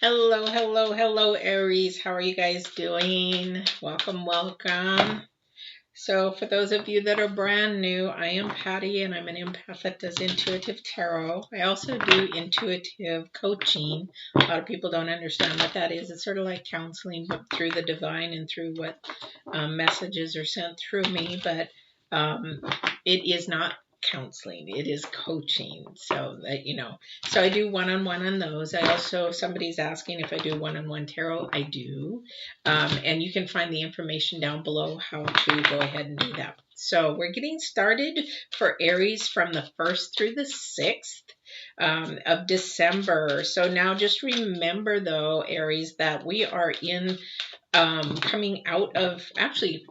Hello, hello, hello, Aries. How are you guys doing? Welcome, welcome. So, for those of you that are brand new, I am Patti and I'm an empath that does intuitive tarot. I also do intuitive coaching. A lot of people don't understand what that is. It's sort of like counseling, but through the divine and through what messages are sent through me. But it is not counseling, it is coaching, so that so I do one-on-one on those. I also, if somebody's asking if I do one-on-one tarot, I do, and you can find the information down below how to go ahead and do that. So we're getting started for Aries from the 1st through the 6th of December. So now just remember though, Aries, that we are in coming out of, actually,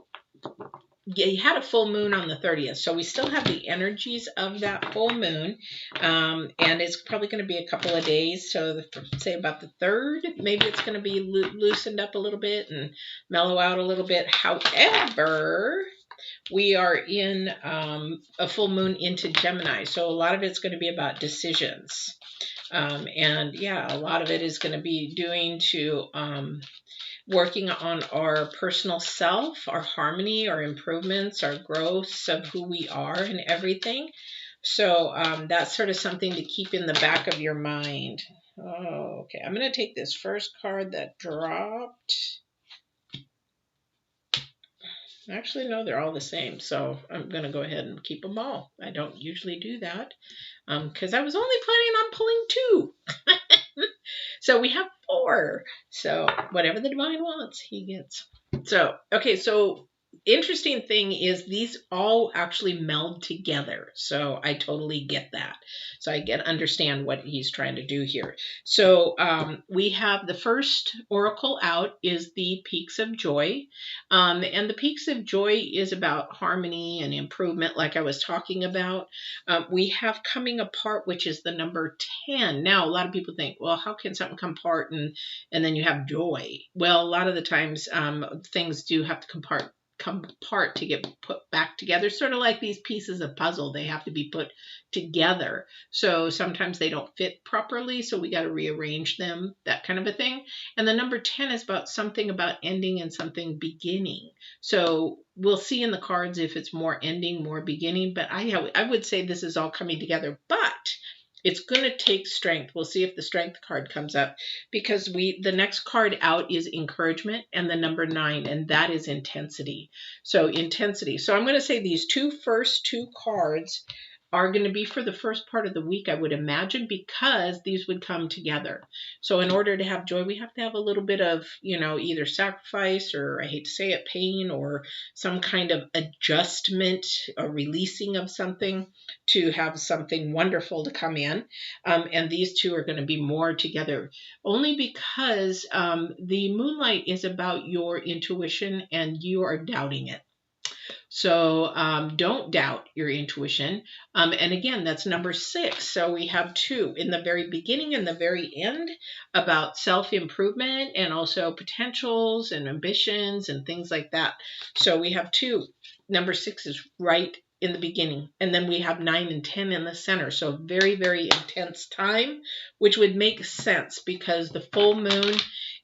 you had a full moon on the 30th, so we still have the energies of that full moon, and it's probably going to be a couple of days. So say about the 3rd, maybe it's going to be loosened up a little bit and mellow out a little bit. However, we are in a full moon into Gemini, so a lot of it's going to be about decisions, and yeah, a lot of it is going to be doing to working on our personal self, our harmony, our improvements, our growths of who we are and everything. So that's sort of something to keep in the back of your mind. Oh, okay, I'm going to take this first card that dropped. Actually, no, they're all the same. So I'm going to go ahead and keep them all. I don't usually do that because I was only planning on pulling 2. So we have 4. So whatever the divine wants, he gets. So, okay, so interesting thing is these all actually meld together. So I totally get that. So I understand what he's trying to do here. So we have the first oracle out is the Peaks of Joy. And the Peaks of Joy is about harmony and improvement, like I was talking about. We have coming apart, which is the number 10. Now, a lot of people think, well, how can something come apart and then you have joy? Well, a lot of the times things do have to come apart to get put back together, sort of like these pieces of puzzle. They have to be put together, so sometimes they don't fit properly, so we got to rearrange them, that kind of a thing. And the number 10 is about something about ending and something beginning. So we'll see in the cards if it's more ending, more beginning, but I would say this is all coming together, but it's going to take strength. We'll see if the strength card comes up, because the next card out is encouragement and the number 9, and that is intensity. So intensity. So I'm going to say these first two cards are going to be for the first part of the week, I would imagine, because these would come together. So in order to have joy, we have to have a little bit of, either sacrifice, or I hate to say it, pain, or some kind of adjustment, a releasing of something to have something wonderful to come in. And these two are going to be more together, only because the moonlight is about your intuition and you are doubting it. So don't doubt your intuition. And again, that's number 6. So we have 2 in the very beginning and the very end about self-improvement and also potentials and ambitions and things like that. So we have 2. Number 6 is right in the beginning. And then we have 9 and 10 in the center. So very, very intense time, which would make sense because the full moon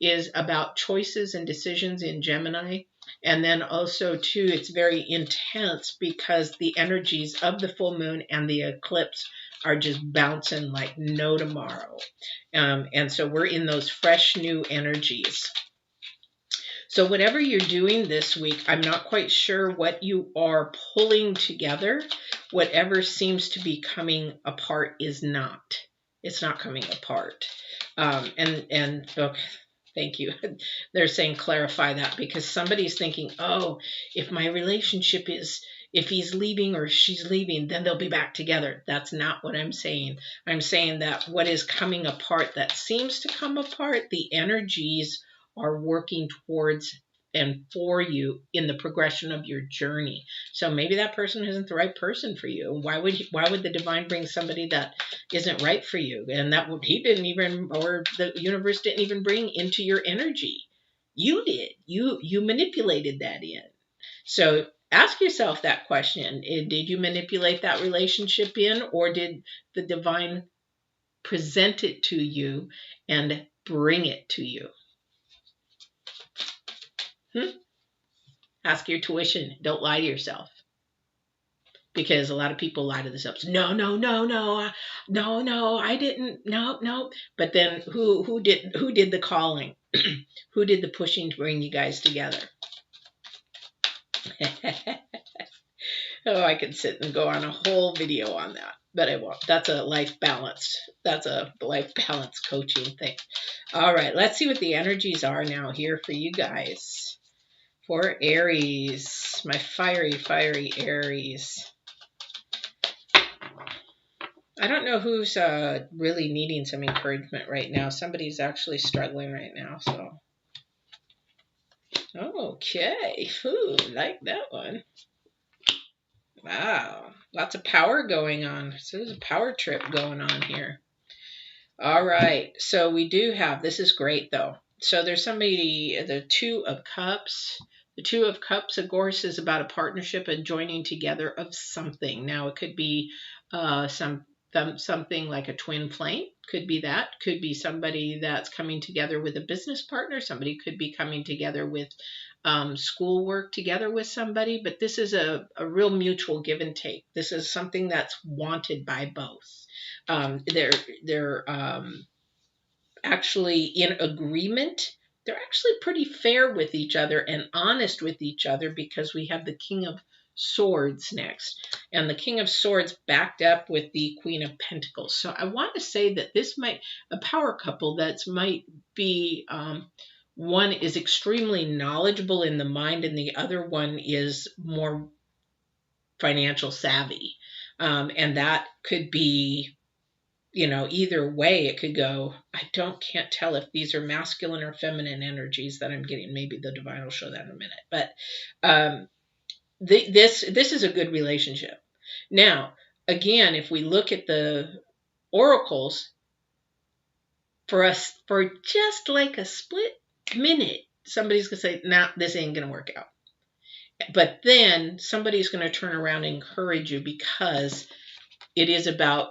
is about choices and decisions in Gemini. And then also, too, it's very intense because the energies of the full moon and the eclipse are just bouncing like no tomorrow. And so we're in those fresh new energies. So whatever you're doing this week, I'm not quite sure what you are pulling together. Whatever seems to be coming apart is not. It's not coming apart. And okay. Thank you. They're saying clarify that, because somebody's thinking, oh, if my relationship is, if he's leaving or she's leaving, then they'll be back together. That's not what I'm saying. I'm saying that what is coming apart, that seems to come apart, the energies are working towards and for you in the progression of your journey. So maybe that person isn't the right person for you. Why would the divine bring somebody that isn't right for you? And that he didn't even, or the universe didn't even bring into your energy. You did. You manipulated that in. So ask yourself that question. Did you manipulate that relationship in, or did the divine present it to you and bring it to you. Ask your tuition. Don't lie to yourself. Because a lot of people lie to themselves. No, I didn't. No. But then who did the calling? Who did the pushing to bring you guys together? Oh, I could sit and go on a whole video on that, but I won't. That's a life balance. That's a life balance coaching thing. All right, let's see what the energies are now here for you guys. For Aries, my fiery Aries. I don't know who's really needing some encouragement right now. Somebody's actually struggling right now, so. Okay, ooh, like that one. Wow, lots of power going on. So there's a power trip going on here. All right, so we do have, this is great though. So there's somebody, the Two of Cups. The Two of Cups, of course, is about a partnership and joining together of something. Now it could be something like a twin flame. Could be that. Could be somebody that's coming together with a business partner. Somebody could be coming together with schoolwork together with somebody. But this is a real mutual give and take. This is something that's wanted by both. They're actually in agreement. They're actually pretty fair with each other and honest with each other, because we have the King of Swords next, and the King of Swords backed up with the Queen of Pentacles. So I want to say that this might a power couple that might be one is extremely knowledgeable in the mind, and the other one is more financial savvy, and that could be, you know, either way it could go. I can't tell if these are masculine or feminine energies that I'm getting. Maybe the divine will show that in a minute. But this is a good relationship. Now, again, if we look at the oracles, for just like a split minute, somebody's going to say, nah, this ain't going to work out. But then somebody's going to turn around and encourage you, because it is about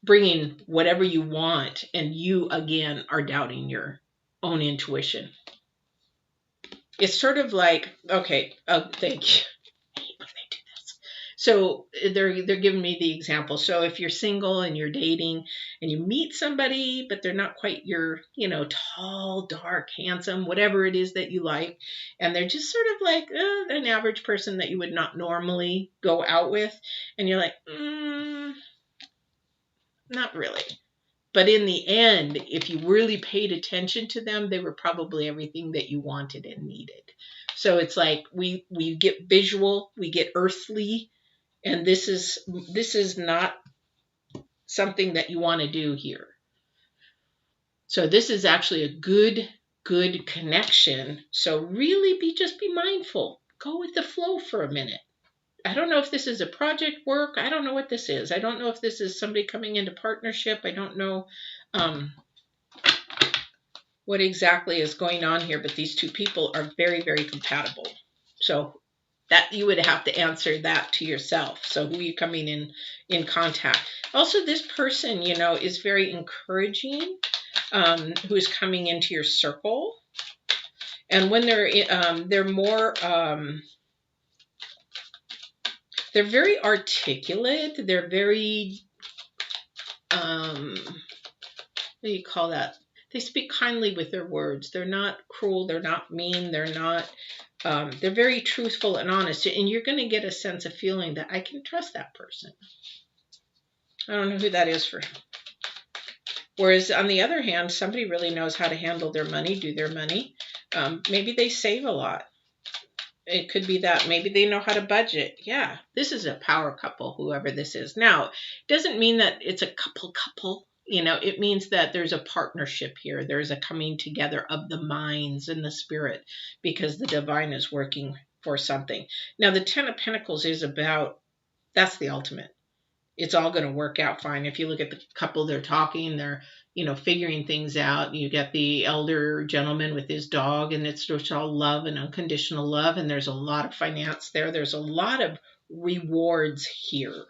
bringing whatever you want, and you again are doubting your own intuition. It's sort of like, okay, thank you. I hate when they do this. So they're giving me the example. So if you're single and you're dating and you meet somebody, but they're not quite your, tall, dark, handsome, whatever it is that you like, and they're just sort of like an average person that you would not normally go out with, and you're like, not really. But in the end, if you really paid attention to them, they were probably everything that you wanted and needed. So it's like we get visual, we get earthly, and this is not something that you want to do here. So this is actually a good connection. So really just be mindful. Go with the flow for a minute. I don't know if this is a project work. I don't know what this is. I don't know if this is somebody coming into partnership. I don't know what exactly is going on here, but these two people are very, very compatible. So that you would have to answer that to yourself. So who are you coming in contact? Also, this person, is very encouraging, who is coming into your circle. And when they're more... they're very articulate. They're very, what do you call that? They speak kindly with their words. They're not cruel. They're not mean. They're not, they're very truthful and honest. And you're going to get a sense of feeling that I can trust that person. I don't know who that is for him. Whereas on the other hand, somebody really knows how to handle their money, do their money. Maybe they save a lot. It could be that maybe they know how to budget. Yeah, this is a power couple, whoever this is. Now, it doesn't mean that it's a couple. It means that there's a partnership here. There's a coming together of the minds and the spirit, because the divine is working for something. Now, the Ten of Pentacles is about, that's the ultimate. It's all going to work out fine. If you look at the couple, they're talking, they're, figuring things out. You get the elder gentleman with his dog, and it's just all love and unconditional love. And there's a lot of finance there. There's a lot of rewards here.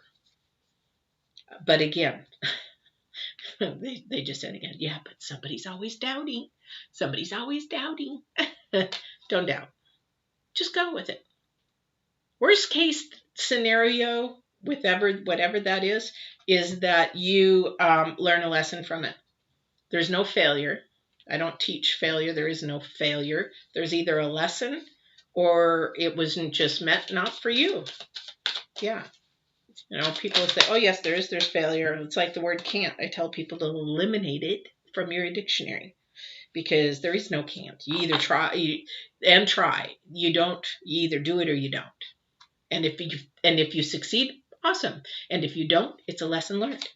But again, they just said again, yeah, but somebody's always doubting. Somebody's always doubting. Don't doubt. Just go with it. Worst case scenario, whatever that is that you learn a lesson from it. There's no failure. I don't teach failure. There is no failure. There's either a lesson or it wasn't just meant not for you. Yeah. You know, people say, oh, yes, there's failure. It's like the word can't. I tell people to eliminate it from your dictionary because there is no can't. You either try. You don't. You either do it or you don't. And if you succeed, awesome. And if you don't, it's a lesson learned.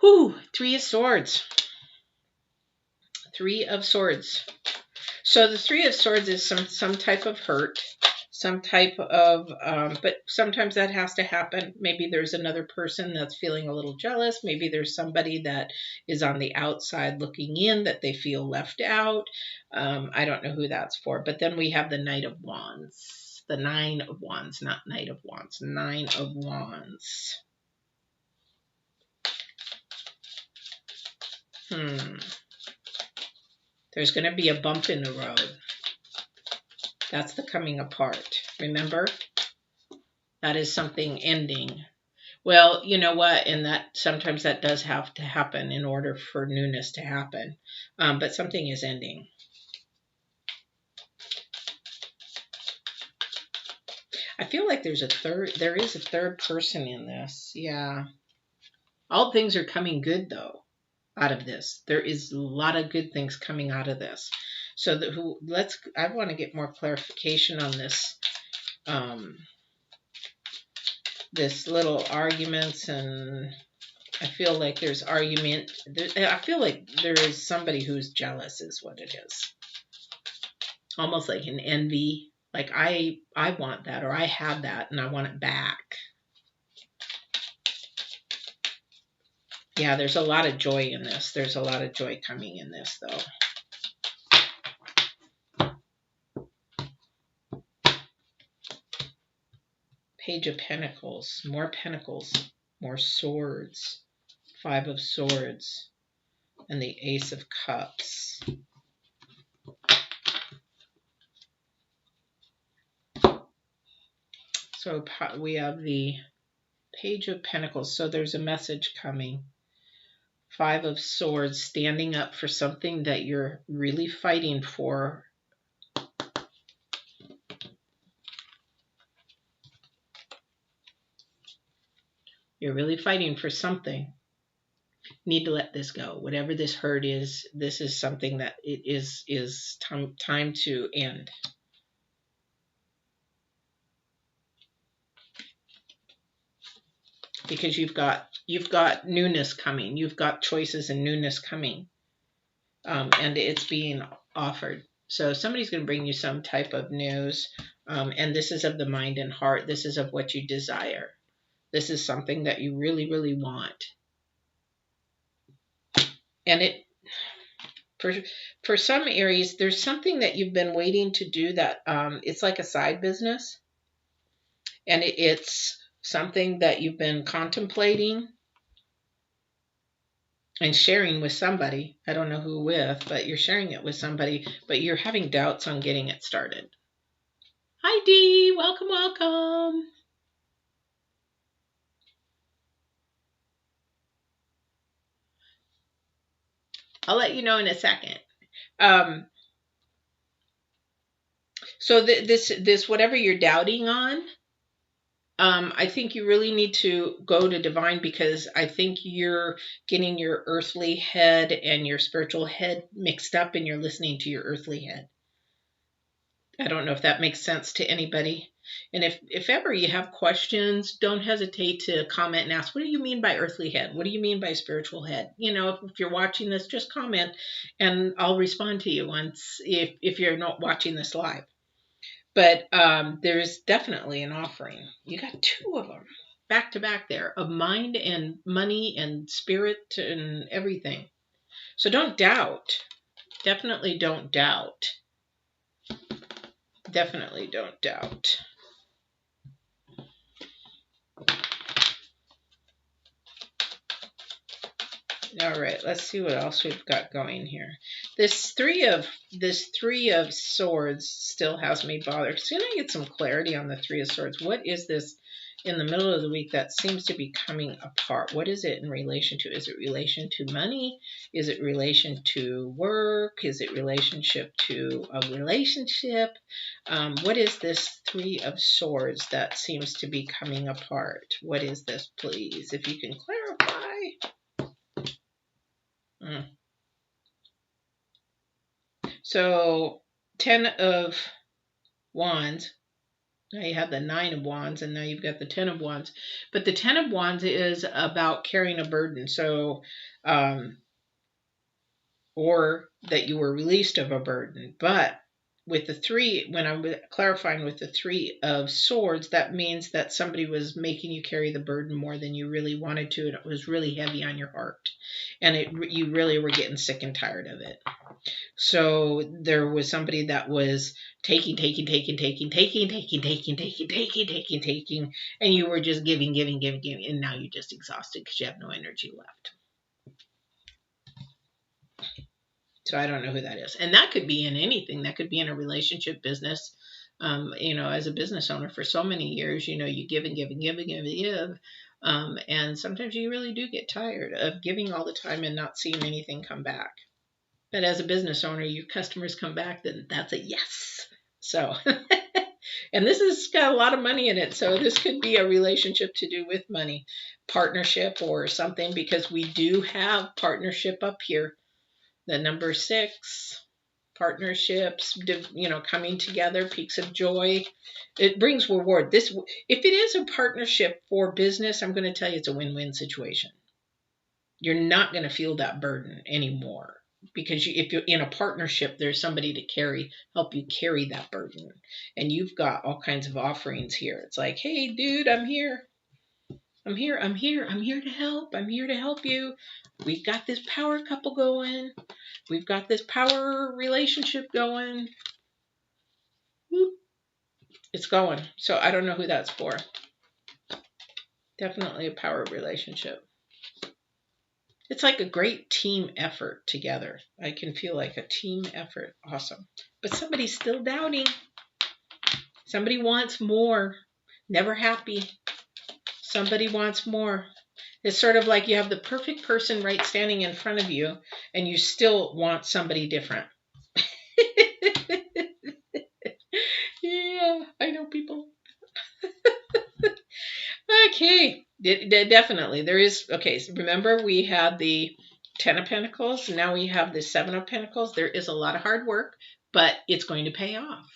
Whew, 3 of Swords. 3 of Swords. So the 3 of Swords is some type of hurt, some type of, but sometimes that has to happen. Maybe there's another person that's feeling a little jealous. Maybe there's somebody that is on the outside looking in that they feel left out. I don't know who that's for. But then we have the Knight of Wands. The 9 of Wands, not Knight of Wands. 9 of Wands. There's going to be a bump in the road. That's the coming apart. Remember? That is something ending. Well, you know what? And that sometimes that does have to happen in order for newness to happen. But something is ending. I feel like there is a third person in this. Yeah. All things are coming good though out of this. There is a lot of good things coming out of this. So I want to get more clarification on this this little arguments, and I feel like there's argument. I feel like there is somebody who's jealous is what it is. Almost like an envy. Like I want that, or I had that and I want it back. Yeah, there's a lot of joy in this. There's a lot of joy coming in this though. Page of Pentacles, more swords, 5 of Swords, and the Ace of Cups. So we have the Page of Pentacles. So there's a message coming. 5 of Swords, standing up for something that you're really fighting for. You're really fighting for something. Need to let this go. Whatever this hurt is, this is something that it is time to end. Because you've got newness coming. You've got choices and newness coming. And it's being offered. So somebody's going to bring you some type of news. And this is of the mind and heart. This is of what you desire. This is something that you really, really want. And for some Aries, there's something that you've been waiting to do that it's like a side business. And it's something that you've been contemplating and sharing with somebody. I don't know who with, but you're sharing it with somebody, but you're having doubts on getting it started. Hi, Dee. Welcome, welcome. I'll let you know in a second. So this whatever you're doubting on, I think you really need to go to divine, because I think you're getting your earthly head and your spiritual head mixed up, and you're listening to your earthly head. I don't know if that makes sense to anybody. And if ever you have questions, don't hesitate to comment and ask, what do you mean by earthly head? What do you mean by spiritual head? You know, if you're watching this, just comment and I'll respond to you once if you're not watching this live. But there's definitely an offering. You got 2 of them back to back there, of mind and money and spirit and everything. So don't doubt. Definitely don't doubt. Definitely don't doubt. All right, let's see what else we've got going here. This three of swords still has me bothered. Soon I get some clarity on the three of swords. What is this in the middle of the week that seems to be coming apart? What is it in relation to? Is it relation to money? Is it relation to work? Is it relationship to a relationship? What is this three of swords that seems to be coming apart? What is this, please? If you can clarify. So 10 of wands. Now you have the 9 of wands, and now you've got the 10 of wands. But the 10 of wands is about carrying a burden. So, or that you were released of a burden. But with the 3, when I'm clarifying with the 3 of swords, that means that somebody was making you carry the burden more than you really wanted to, and it was really heavy on your heart. And you really were getting sick and tired of it. So there was somebody that was taking, and you were just giving, and now you're just exhausted because you have no energy left. So I don't know who that is. And that could be in anything. That could be in a relationship, business. As a business owner for so many years, you give and give and give and give and give. And sometimes you really do get tired of giving all the time and not seeing anything come back. But as a business owner, your customers come back, then that's a yes. So, and this has got a lot of money in it. So this could be a relationship to do with money, partnership or something, because we do have partnership up here. The number 6, partnerships, coming together, peaks of joy. It brings reward. If it is a partnership for business, I'm going to tell you it's a win-win situation. You're not going to feel that burden anymore. Because if you're in a partnership, there's somebody to help you carry that burden. And you've got all kinds of offerings here. It's like, hey, dude, I'm here. I'm here to help. I'm here to help you. We've got this power couple going. We've got this power relationship going. It's going. So I don't know who that's for. Definitely a power relationship. It's like a great team effort together. I can feel like a team effort. Awesome. But somebody's still doubting. Somebody wants more. Never happy. Somebody wants more. It's sort of like you have the perfect person right standing in front of you, and you still want somebody different. Yeah, I know people. Okay, definitely. There is, okay, so remember we had the 10 of Pentacles, now we have the 7 of Pentacles. There is a lot of hard work, but it's going to pay off.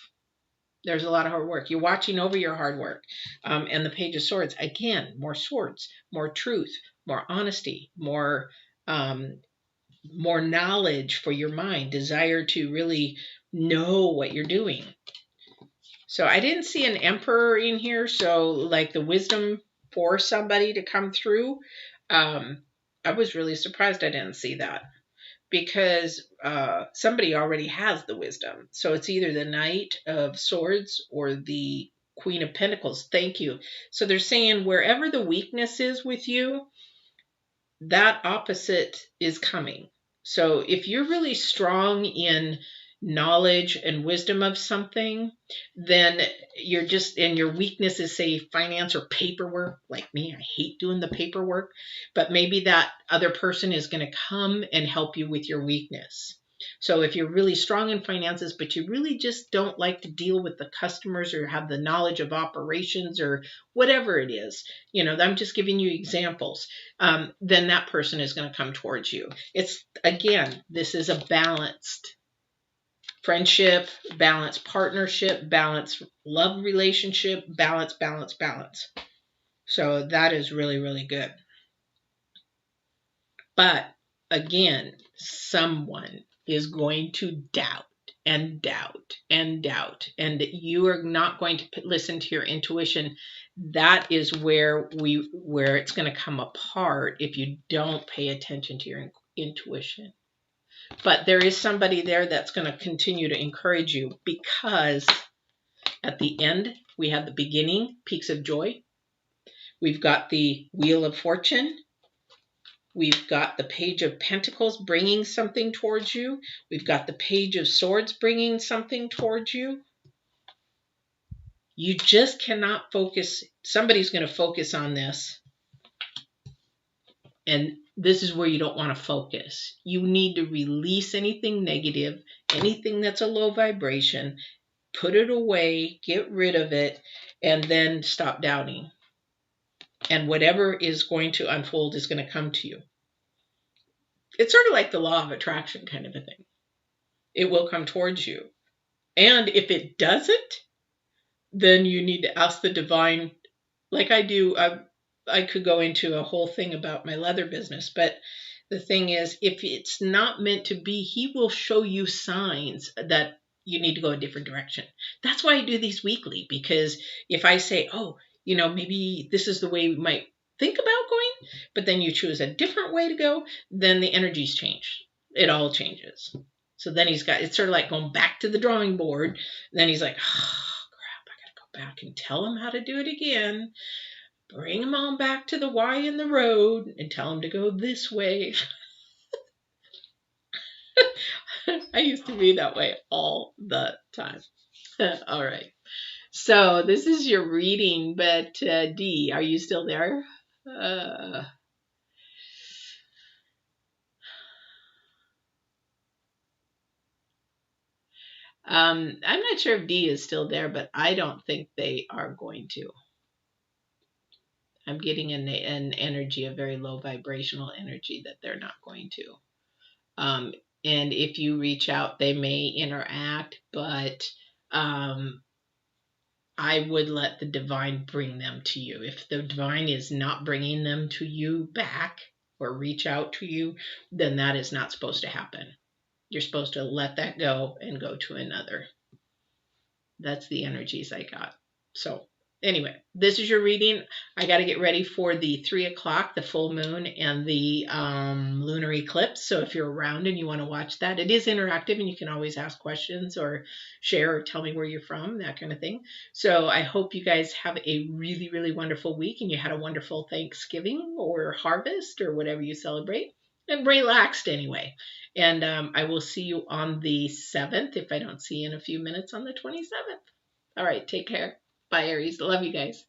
There's a lot of hard work. You're watching over your hard work. And the Page of Swords, again, more swords, more truth, more honesty, more knowledge for your mind, desire to really know what you're doing. So I didn't see an Emperor in here, so like the wisdom for somebody to come through. I was really surprised I didn't see that, because somebody already has the wisdom. So it's either the Knight of Swords or the Queen of Pentacles. Thank you. So they're saying wherever the weakness is with you, that opposite is coming. So if you're really strong in knowledge and wisdom of something, then you're just, and your weakness is, say, finance or paperwork. Like me, I hate doing the paperwork, but maybe that other person is going to come and help you with your weakness. So if you're really strong in finances, but you really just don't like to deal with the customers or have the knowledge of operations or whatever it is, I'm just giving you examples, then that person is going to come towards you. It's, again, this is a balanced friendship, balanced partnership, balanced love relationship, balance. So that is really, really good. But again, someone is going to doubt, and you are not going to listen to your intuition. That is where it's going to come apart if you don't pay attention to your intuition. But there is somebody there that's going to continue to encourage you, because at the end, we have the beginning, peaks of joy. We've got the Wheel of Fortune. We've got the Page of Pentacles bringing something towards you. We've got the Page of Swords bringing something towards you. You just cannot focus. Somebody's going to focus on this. And this is where you don't want to focus. You need to release anything negative, anything that's a low vibration, put it away, get rid of it, and then stop doubting. And whatever is going to unfold is going to come to you. It's sort of like the law of attraction kind of a thing. It will come towards you. And if it doesn't, then you need to ask the divine, like I do. I could go into a whole thing about my leather business, but the thing is, if it's not meant to be, he will show you signs that you need to go a different direction. That's why I do these weekly, because if I say, oh, you know, maybe this is the way we might think about going, but then you choose a different way to go, then the energies change. It all changes. So then it's sort of like going back to the drawing board. Then he's like, oh, crap, I got to go back and tell him how to do it again. Bring them on back to the Y in the road and tell them to go this way. I used to be that way all the time. All right. So this is your reading, but Dee, are you still there? I'm not sure if Dee is still there, but I don't think they are going to. I'm getting an energy, a very low vibrational energy, that they're not going to. And if you reach out, they may interact, but I would let the divine bring them to you. If the divine is not bringing them to you back or reach out to you, then that is not supposed to happen. You're supposed to let that go and go to another. That's the energies I got. So anyway, this is your reading. I got to get ready for the 3 o'clock, the full moon, and the lunar eclipse. So if you're around and you want to watch that, it is interactive and you can always ask questions or share or tell me where you're from, that kind of thing. So I hope you guys have a really, really wonderful week and you had a wonderful Thanksgiving or harvest or whatever you celebrate, and relaxed anyway. And I will see you on the 7th, if I don't see you in a few minutes, on the 27th. All right, take care. Bye, Aries. Love you guys.